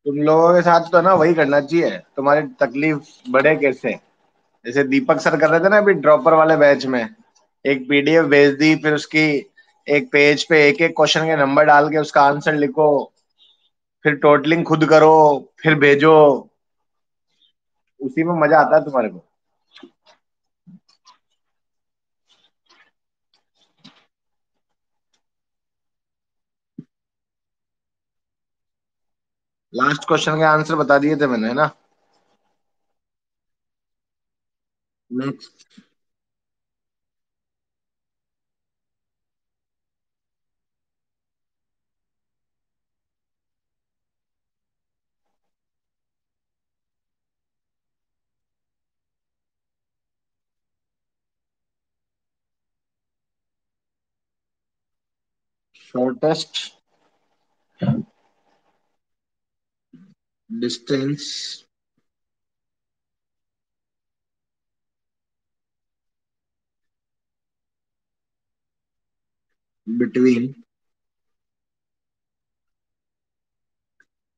तुम लोगों के साथ तो ना वही करना चाहिए, तुम्हारी तकलीफ बढ़े कैसे। जैसे दीपक सर कर रहे थे ना अभी ड्रॉपर वाले बैच में, एक पीडीएफ भेज दी, फिर उसकी एक पेज पे एक एक क्वेश्चन के नंबर डाल के उसका आंसर लिखो, फिर टोटलिंग खुद करो, फिर भेजो। उसी में मजा आता है तुम्हारे को। लास्ट क्वेश्चन के आंसर बता दिए थे मैंने, है ना। Next. Shortest distance between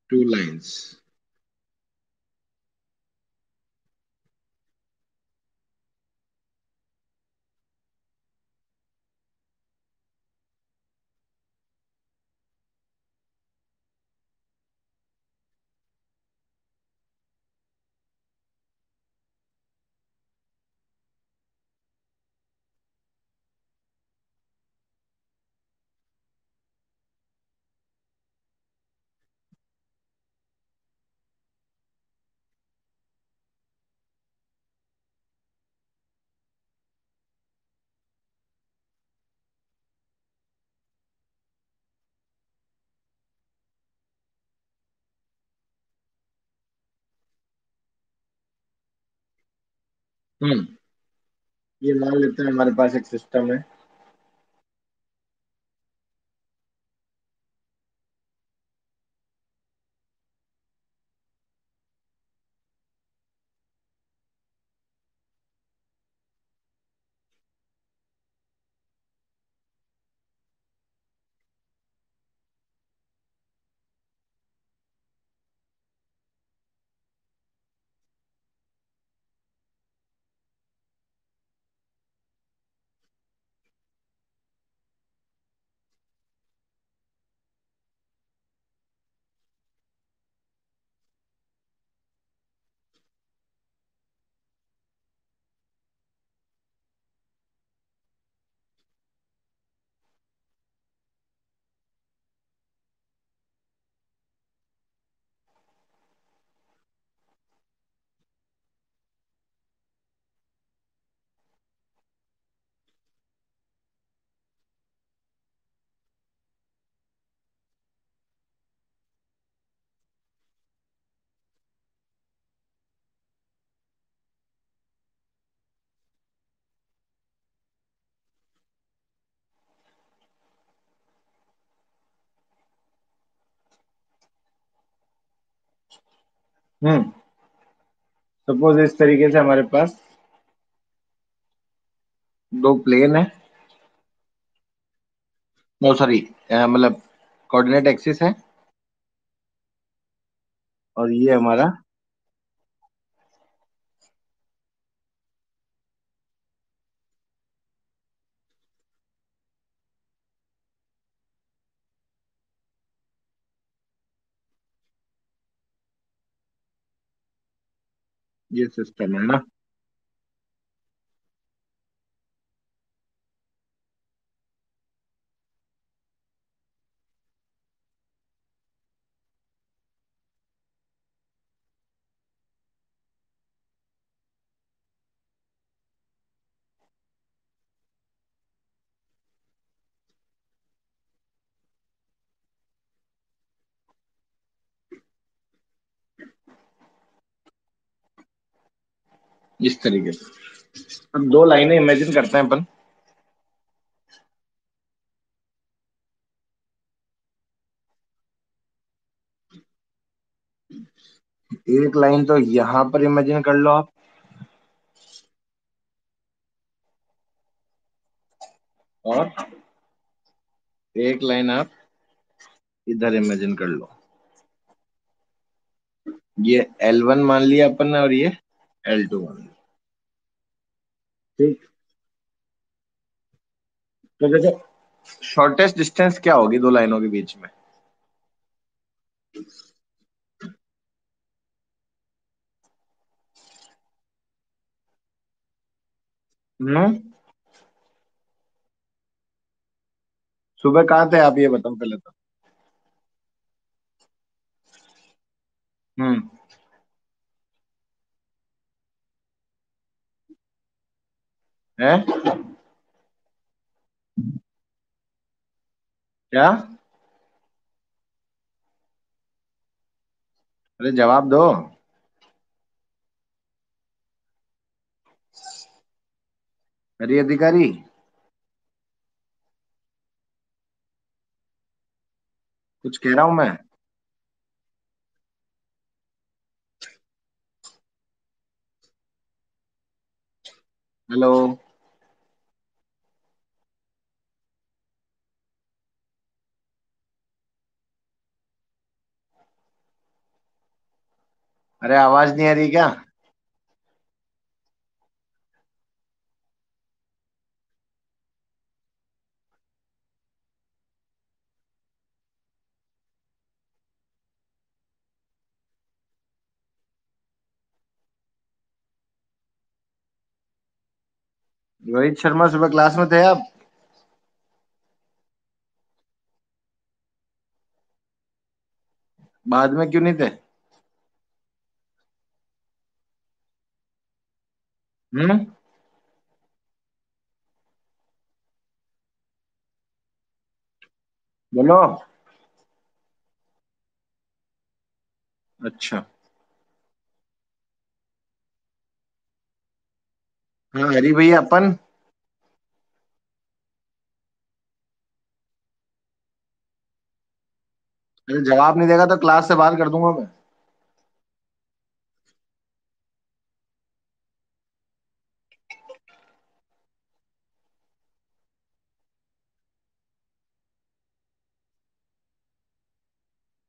two lines. Hmm. ये मान लेते हैं हमारे पास एक सिस्टम है। हम्म। सपोज इस तरीके से हमारे पास दो प्लेन है। नो सॉरी, मतलब कोऑर्डिनेट एक्सिस है। और ये हमारा ये सिस्टम है ना। इस तरीके से अब दो लाइनें इमेजिन करते हैं अपन। एक लाइन तो यहाँ पर इमेजिन कर लो आप, और एक लाइन आप इधर इमेजिन कर लो। ये L1 मान लिया अपन ने और ये L2 मान लिया। ठीक। तो जैसे शॉर्टेस्ट डिस्टेंस क्या होगी दो लाइनों के बीच में? हम्म। सुबह कहाँ थे आप, ये बताओ पहले तो। हम्म। है? क्या? अरे जवाब दो। हरी अधिकारी। कुछ कह रहा हूं मैं? हेलो। अरे आवाज नहीं आ रही क्या? रोहित शर्मा सुबह क्लास में थे आप? बाद में क्यों नहीं थे? हम्म। बोलो। अच्छा। हाँ हरी भैया अपन। अरे जवाब नहीं देगा तो क्लास से बाहर कर दूंगा मैं।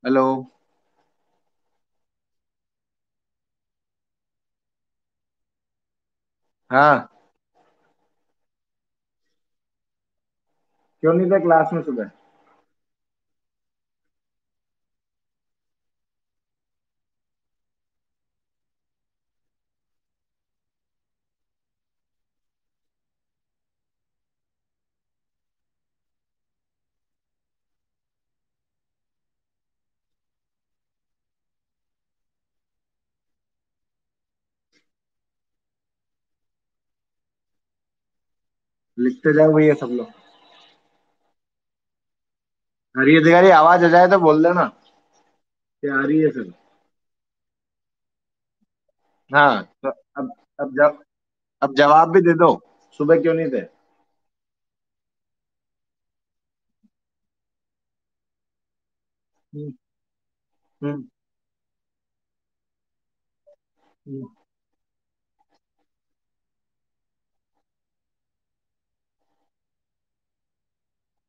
हेलो। हाँ। क्यों नहीं थे क्लास में सुबह? लिखते जाओ भैया सब लोग। हरी अधिकारी आवाज आ जाए तो बोल देना कि आ रही है सर। हाँ तो अब जब अब जवाब भी दे दो। सुबह क्यों नहीं थे? हम्म। हम्म। हम्म।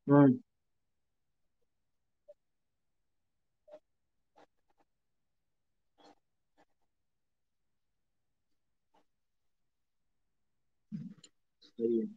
हम्म। सही है।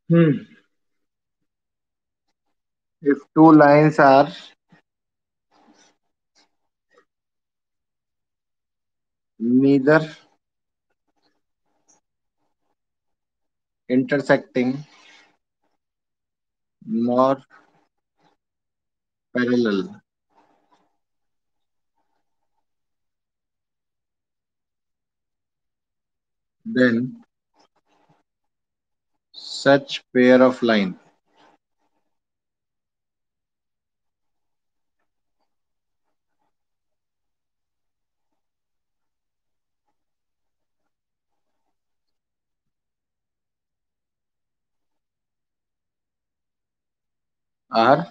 हम्म। If two lines are neither intersecting nor parallel then such pair of line are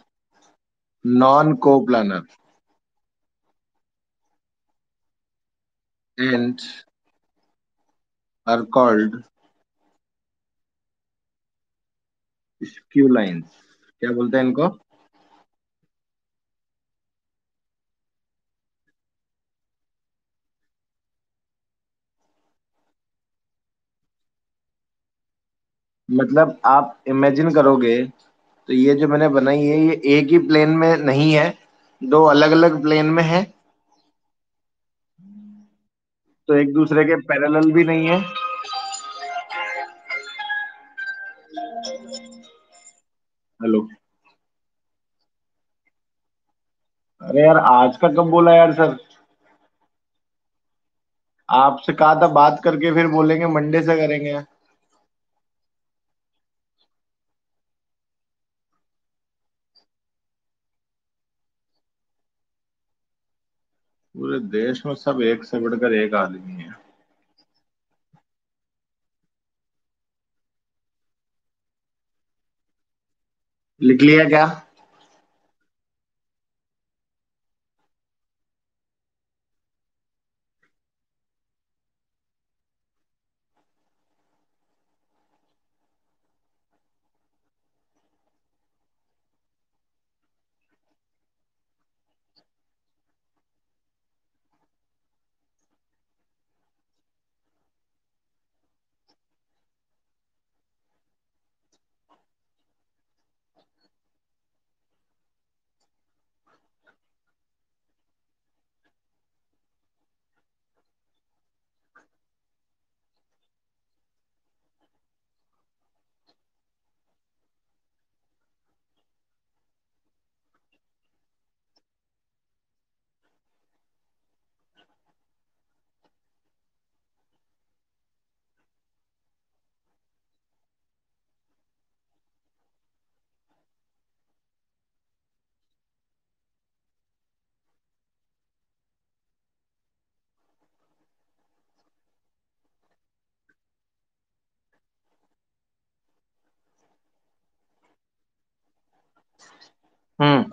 non coplanar and are called skew lines. क्या बोलते हैं इनको? मतलब आप इमेजिन करोगे तो ये जो मैंने बनाई है ये एक ही प्लेन में नहीं है, दो अलग अलग प्लेन में है, तो एक दूसरे के पैरेलल भी नहीं है। हेलो। अरे यार आज का कब बोला यार सर? आपसे कहा था बात करके फिर बोलेंगे मंडे से करेंगे। पूरे देश में सब एक से बढ़कर एक आदमी है। लिख लिया क्या? हम्म।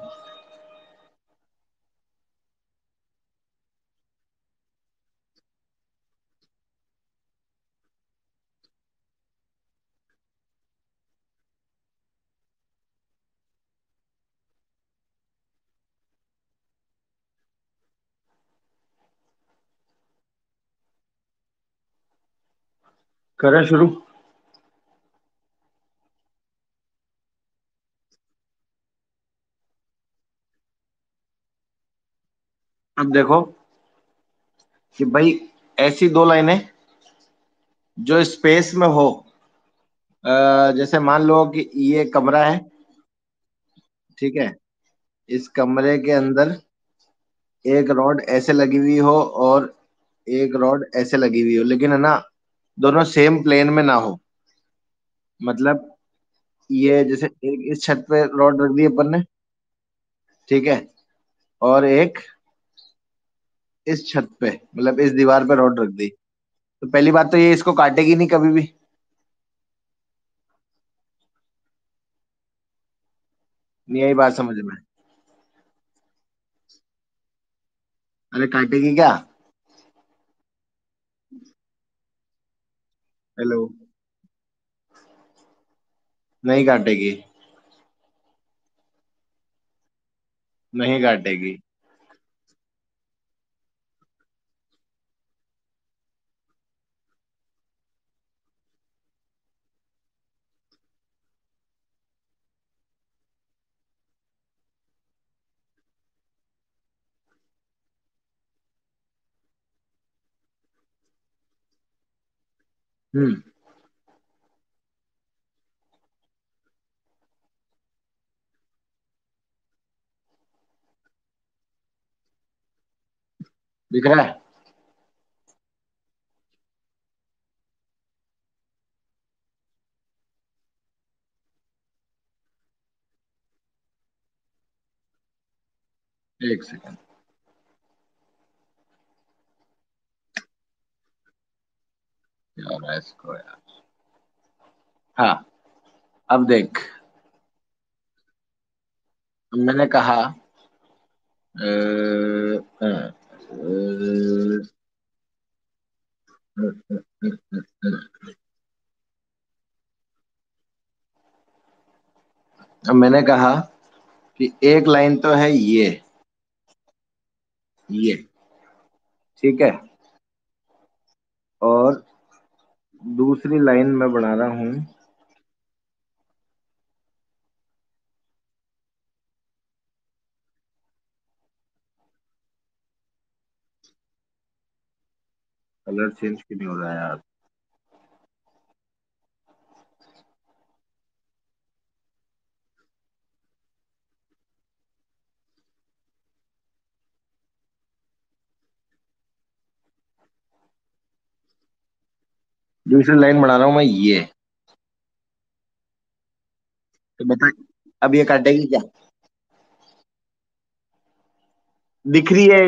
करें शुरू। अब देखो कि भाई ऐसी दो लाइनें जो स्पेस में हो, जैसे मान लो कि ये कमरा है, ठीक है, इस कमरे के अंदर एक रॉड ऐसे लगी हुई हो और एक रॉड ऐसे लगी हुई हो, लेकिन है ना दोनों सेम प्लेन में ना हो। मतलब ये जैसे एक इस छत पे रॉड रख दी अपन ने, ठीक है, और एक इस छत पे मतलब इस दीवार पे रॉड रख दी, तो पहली बात तो ये इसको काटेगी नहीं कभी भी। नहीं आई बात समझ में? अरे काटेगी क्या? हेलो। नहीं काटेगी। नहीं काटेगी। हम्म। दिख रहा है। एक सेकंड। क्या हो रहा है इसको यार। हाँ। अब देख। मैंने कहा अ, अब मैंने कहा कि एक लाइन तो है ये ठीक है। और दूसरी लाइन मैं बना रहा हूँ। कलर चेंज क्यों नहीं हो रहा है यार। दूसरी लाइन बना रहा हूँ मैं ये। तो बता, अब ये काटेगी क्या। दिख रही है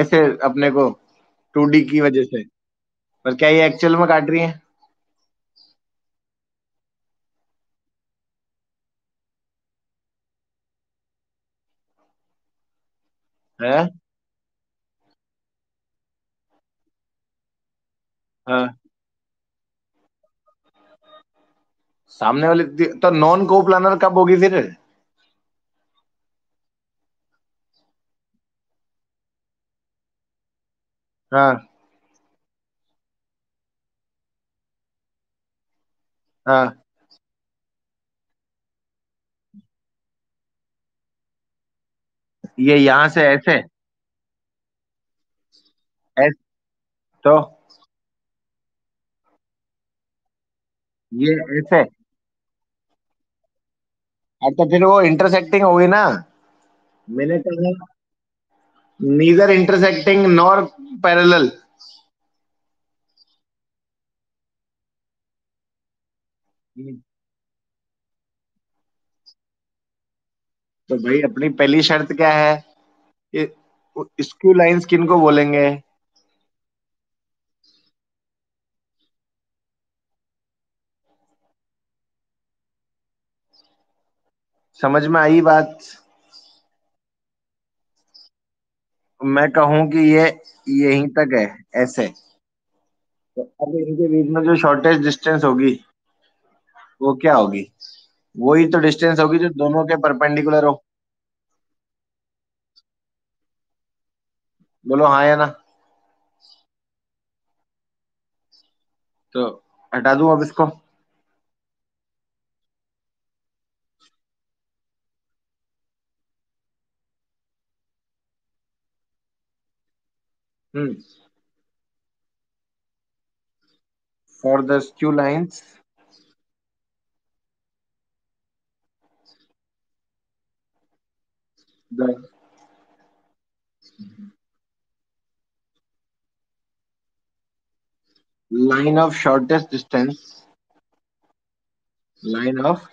ऐसे अपने को 2D की वजह से। पर क्या ये एक्चुअल में काट रही है। है। हाँ। सामने वाली तो नॉन को प्लानर कब होगी फिर। हाँ। हाँ। ये यहाँ से ऐसे। ऐसे। तो ये ऐसे। अब तो फिर वो इंटरसेक्टिंग होगी ना। मैंने कहा नीदर इंटरसेक्टिंग नॉर पैरेलल। तो भाई अपनी पहली शर्त क्या है कि स्क्यू लाइंस किन को बोलेंगे। समझ में आई बात। मैं कहूं कि ये यहीं तक है ऐसे। तो अब इनके बीच में जो शॉर्टेज डिस्टेंस होगी वो क्या होगी। वही तो डिस्टेंस होगी जो दोनों के परपेंडिकुलर हो। बोलो हाँ या ना। तो हटा दूं अब इसको। Hmm. For the skew lines the line of shortest distance line of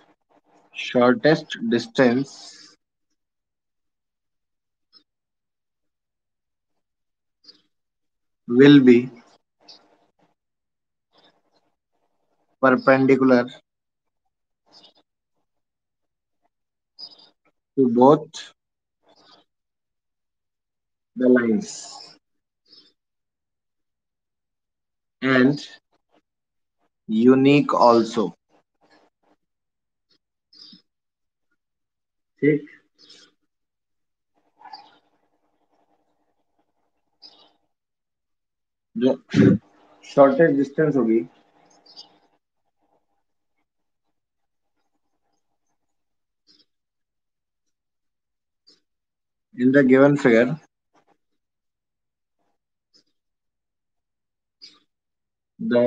shortest distance will be perpendicular to both the lines and unique also। ठीक। जो शॉर्टेस्ट डिस्टेंस होगी in the given figure the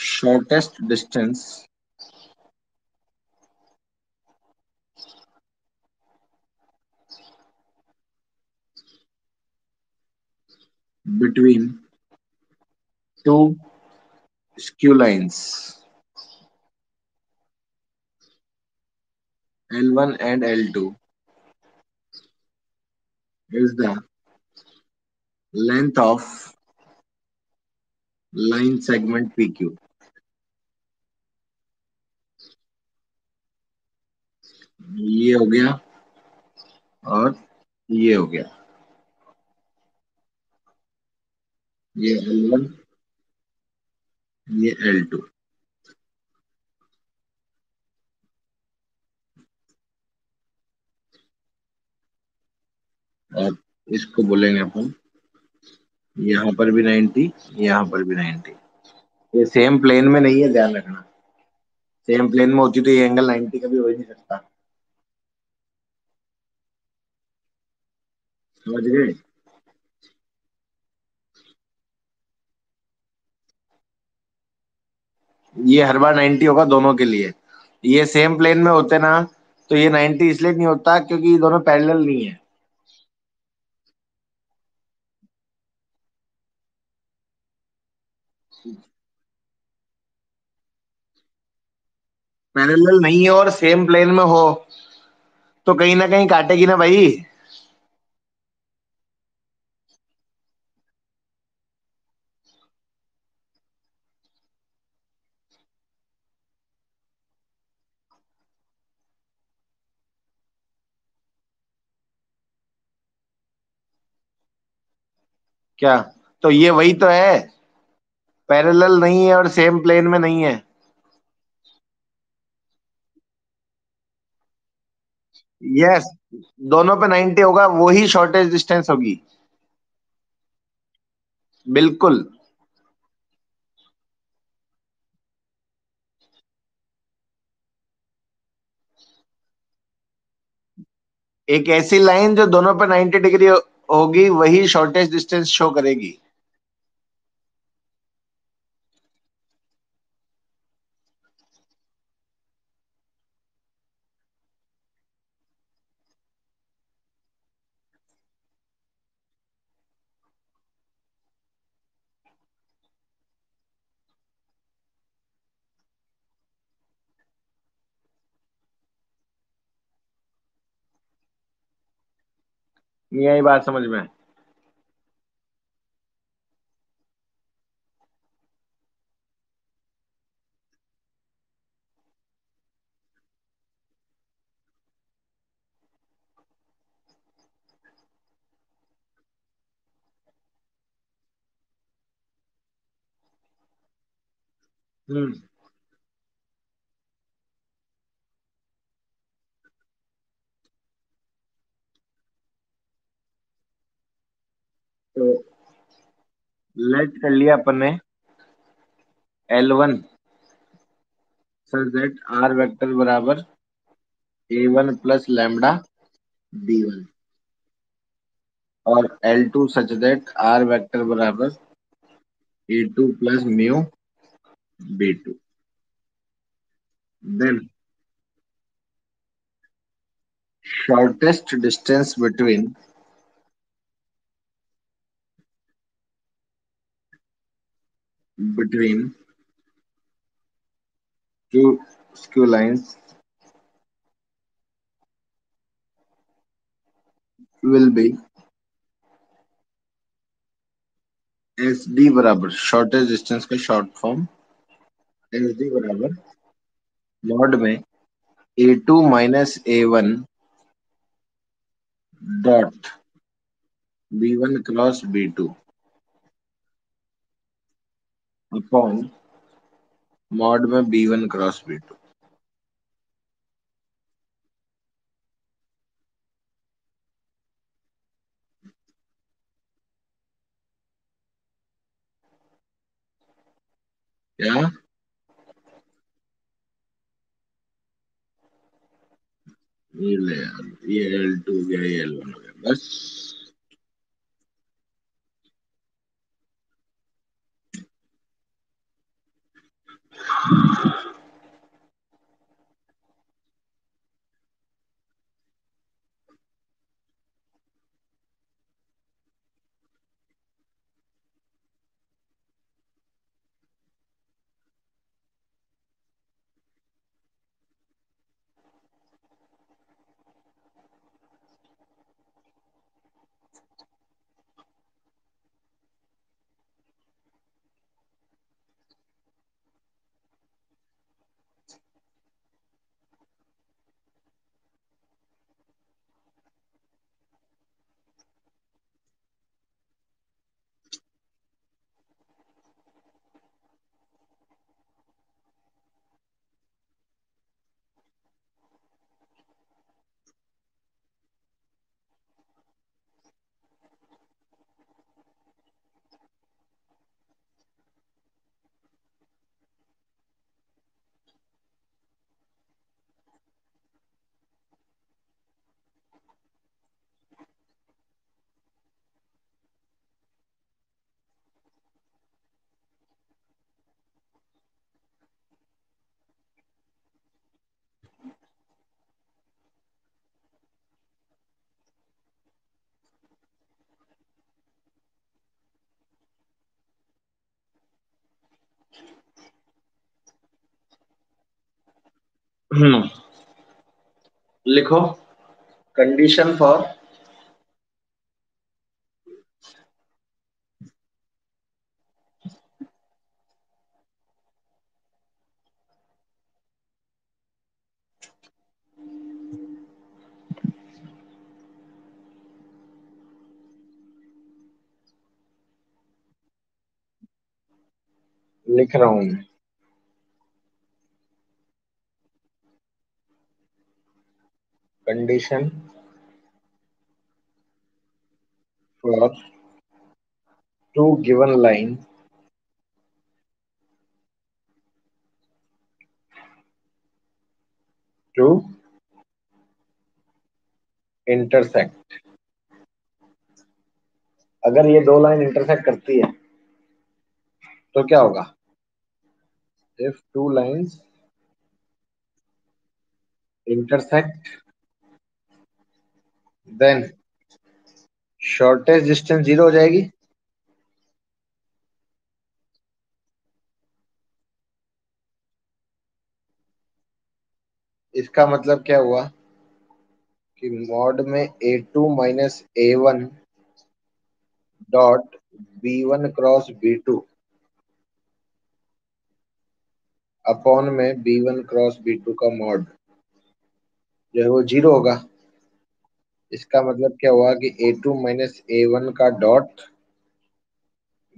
shortest distance between to skew lines L1 and L2 is the length of line segment PQ। ये हो गया और ये हो गया। ये L1, ये L2। और इसको बोलेंगे अपन, यहाँ पर भी 90, यहाँ पर भी 90। ये सेम प्लेन में नहीं है, ध्यान रखना। सेम प्लेन में होती तो ये एंगल 90 का भी हो ही नहीं सकता। समझ गए? ये हर बार 90 होगा दोनों के लिए। ये सेम प्लेन में होते ना, तो ये 90 इसलिए नहीं होता क्योंकि ये दोनों पैरेलल नहीं है। पैरेलल नहीं है और सेम प्लेन में हो तो कहीं ना कहीं काटेगी ना भाई। क्या? तो ये वही तो है, पैरेलल नहीं है और सेम प्लेन में नहीं है। यस, दोनों पे 90 होगा, वही शॉर्टेज डिस्टेंस होगी। बिल्कुल। एक ऐसी लाइन जो दोनों पे 90 डिग्री होगी वही शॉर्टेज डिस्टेंस शो करेगी। नहीं आई बात समझ में? हम्म। तो लेट कर लिया अपन ने L1 such that R vector बराबर A1 प्लस लैम्डा B1, और L2 such that R vector बराबर A2 plus mu B2। Then shortest distance between two skew lines will be S D बराबर, शॉर्टेज डिस्टेंस का short form, S D बराबर mod में A2 minus A1 dot B1 cross B2 upon mod में B1 cross B2। क्या? ये ले यार, ये L2 हो गया, ये L1 हो गया, बस। हम्म। लिखो। Condition for. लिख रहा हूं मैं। Condition for two given line to intersect. अगर ये दो लाइन इंटरसेक्ट करती है तो क्या होगा? If two lines intersect then shortest distance zero हो जाएगी। इसका मतलब क्या हुआ कि मॉड में A2 - A1 dot B1 cross B2 upon में B1 क्रॉस B2 का मॉड जो है वो जीरो होगा। इसका मतलब क्या हुआ कि A2 - A1 का डॉट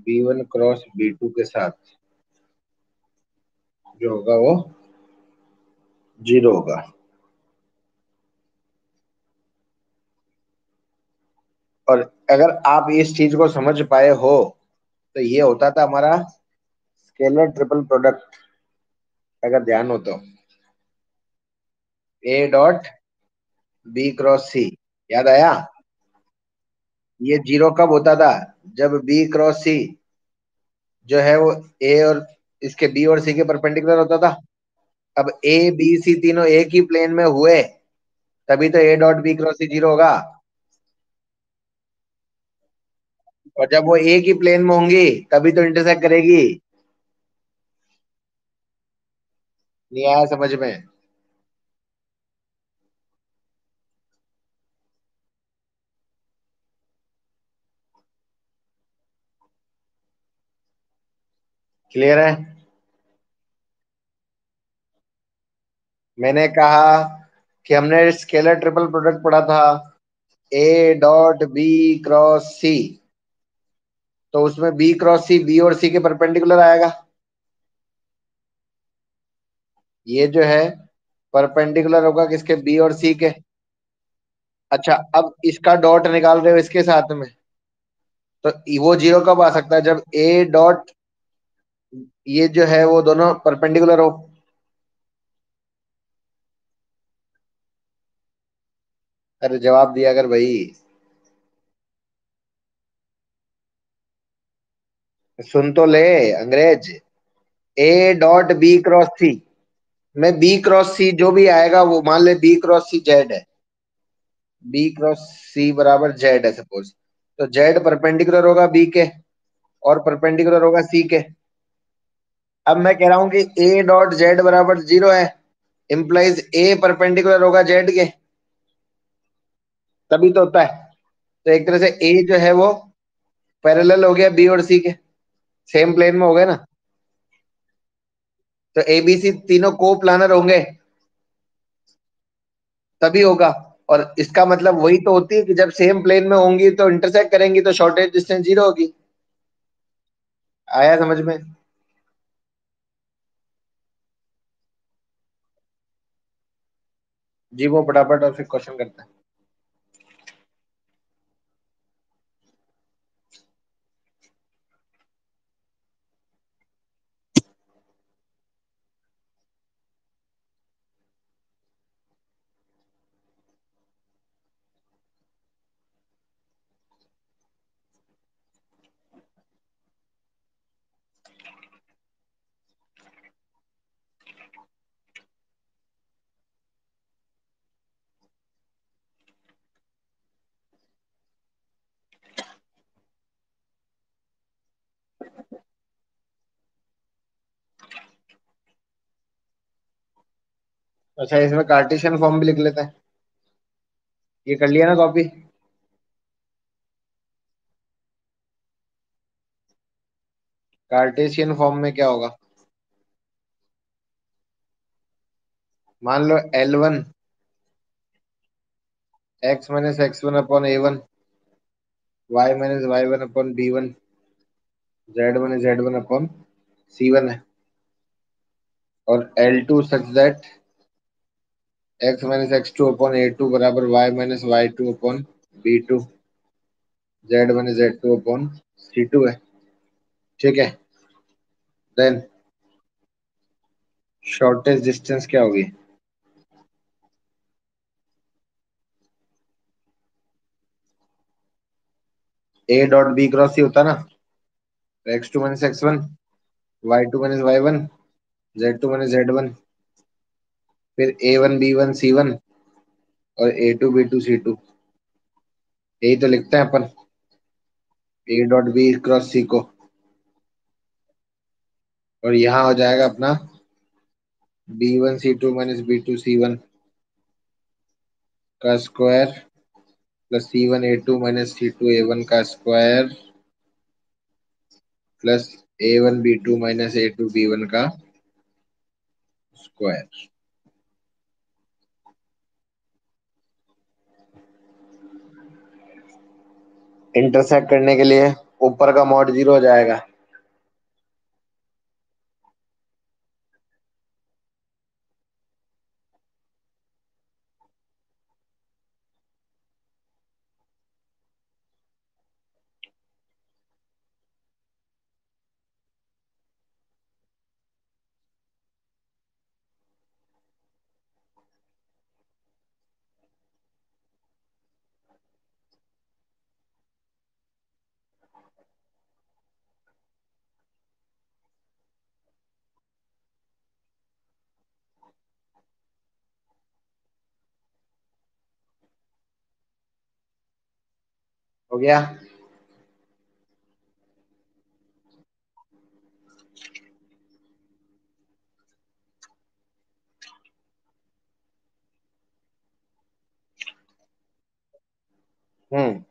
B1 क्रॉस B2 के साथ जो होगा वो जीरो होगा। और अगर आप इस चीज को समझ पाए हो तो ये होता था हमारा स्केलर ट्रिपल प्रोडक्ट। अगर ध्यान हो तो A dot B cross C, याद आया? ये जीरो कब होता था? जब B क्रॉस C जो है वो A और इसके B और C के परपेंडिकुलर होता था। अब A B C तीनों एक ही प्लेन में हुए तभी तो A dot B cross C zero होगा। और जब वो एक ही प्लेन में होंगी तभी तो इंटरसेक्ट करेगी। नहीं आया समझ में? क्लियर है? मैंने कहा कि हमने स्केलर ट्रिपल प्रोडक्ट पढ़ा था A dot B cross C, तो उसमें B क्रॉस C B और C के परपेंडिकुलर आएगा। ये जो है परपेंडिकुलर होगा किसके? B और C के। अच्छा, अब इसका डॉट निकाल रहे हो इसके साथ में, तो वो जीरो कब आ सकता है? जब A डॉट ये जो है वो दोनों परपेंडिकुलर हो। अरे जवाब दिया कर भाई। सुन तो ले अंग्रेज। A dot B cross C में B क्रॉस C जो भी आएगा वो मान ले B क्रॉस C जेड है। B क्रॉस C बराबर जेड है सपोज। तो जेड परपेंडिकुलर होगा B के और परपेंडिकुलर होगा C के। अब मैं कह रहा हूं कि A डॉट जेड बराबर जीरो है, इंप्लाइज A परपेंडिकुलर होगा जेड के, तभी तो होता है। तो एक तरह से A जो है वो पैरेलल हो गया B और C के, सेम प्लेन में हो गए ना। तो ए बी सी तीनों को प्लानर होंगे तभी होगा। और इसका मतलब वही तो होती है कि जब सेम प्लेन में होंगी तो इंटरसेक्ट करेंगी तो शॉर्टेज डिस्टेंस जीरो होगी। आया समझ में? जी वो फटाफट और फिर क्वेश्चन करते हैं। अच्छा, इसमें कार्टेशियन फॉर्म भी लिख लेते हैं। ये कर लिया ना कॉपी? कार्टेशियन फॉर्म में क्या होगा? मान लो L1 x - x1/A1, y - y1/B1, z1 z1/C1 है। और L2 such that x - x2/A2 बराबर y - y2/B2, z1 z2/C2 है। ठीक है। देन शॉर्टेस्ट डिस्टेंस क्या होगी? A.B क्रॉस सी होता ना। x2 - x1, y2 - y1, z2 - z1, फिर A1 B1 C1 और A2 B2 C2। यही तो लिखते हैं अपन A.B क्रॉस सी को। और यहाँ हो जाएगा अपना B1 C2 - B2 C1 का square plus C1 A2 - C2 A1 का square plus A1 B2 - A2 B1 का स्क्वायर। इंटरसेक्ट करने के लिए ऊपर का मॉड 0 हो जाएगा। हो गया। हम्म।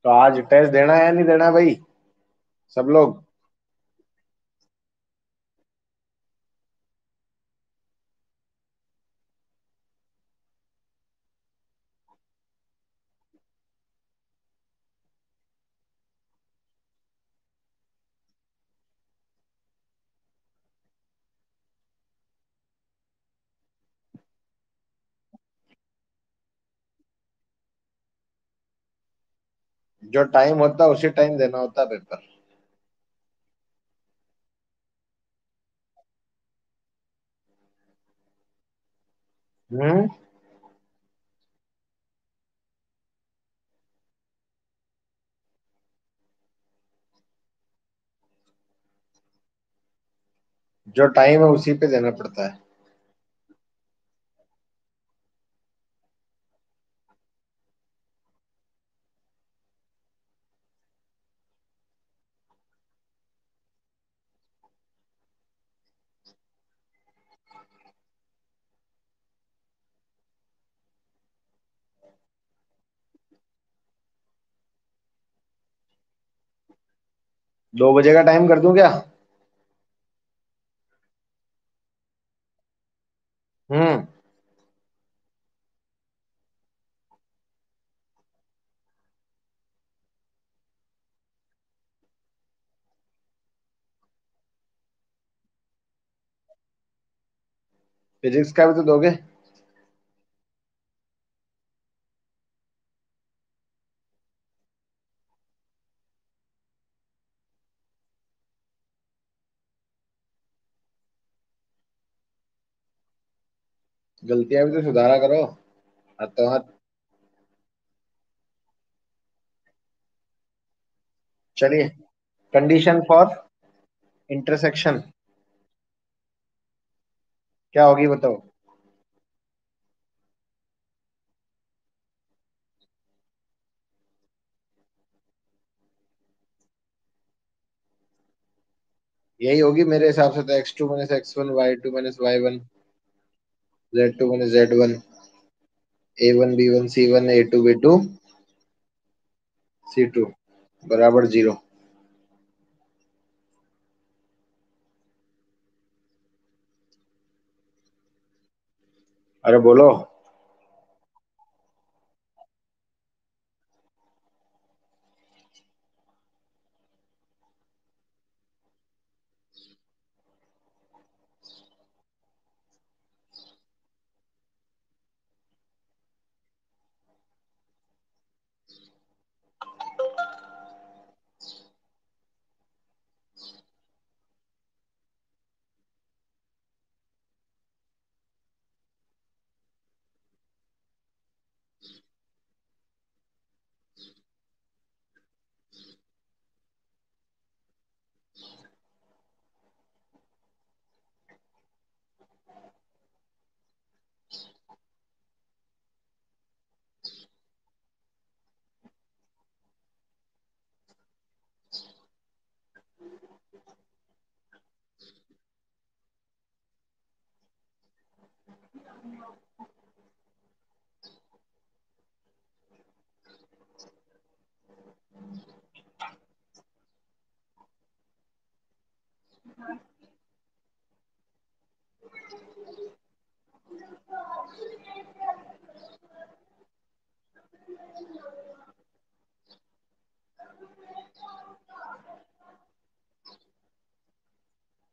तो आज टेस्ट देना है या नहीं देना है भाई, सब लोग? जो टाइम होता है उसी टाइम देना होता है पेपर। हम्म। जो टाइम है उसी पे देना पड़ता है। 2 बजे का टाइम कर दूं क्या? हम्म। फिजिक्स का भी तो दोगे। गलतियां भी तो सुधारा करो, हाथों हाथ। चलिए, कंडीशन फॉर इंटरसेक्शन क्या होगी बताओ? यही होगी मेरे हिसाब से तो, x2 - x1 y2 - y1 z2 - z1 a1 b1 c1 a2 b2 c2 बराबर 0। अरे बोलो।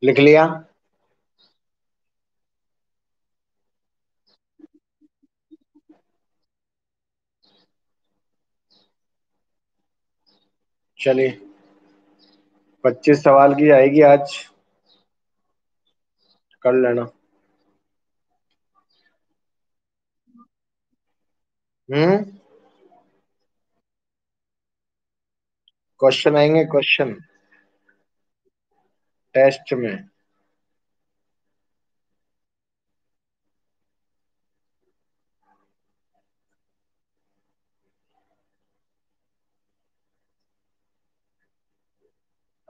लिख लिया। चलिए, 25 सवाल की आएगी आज, कर लेना। हम्म। क्वेश्चन आएंगे, क्वेश्चन टेस्ट में।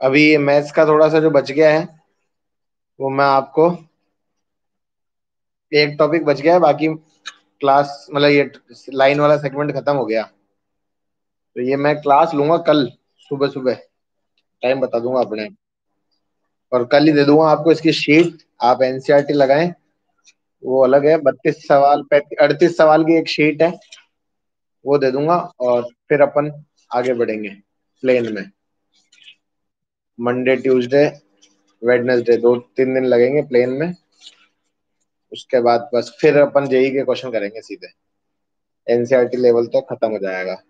अभी ये मैथ्स का थोड़ा सा जो बच गया है, वो मैं आपको, एक टॉपिक बच गया है, बाकी क्लास मतलब ये लाइन वाला सेगमेंट खत्म हो गया। तो ये मैं क्लास लूंगा कल सुबह सुबह, टाइम बता दूंगा अपने, और कल ही दे दूंगा आपको इसकी शीट। आप एनसीईआरटी लगाएं, वो अलग है। 32 सवाल, 38 सवाल की एक शीट है, वो दे दूंगा। और फिर अपन आगे बढ़ेंगे प्लेन में। मंडे ट्यूसडे वेडनेसडे 2 3 दिन लगेंगे प्लेन में। उसके बाद बस फिर अपन जेई के क्वेश्चन करेंगे सीधे, एनसीईआरटी लेवल तक खत्म हो जाएगा।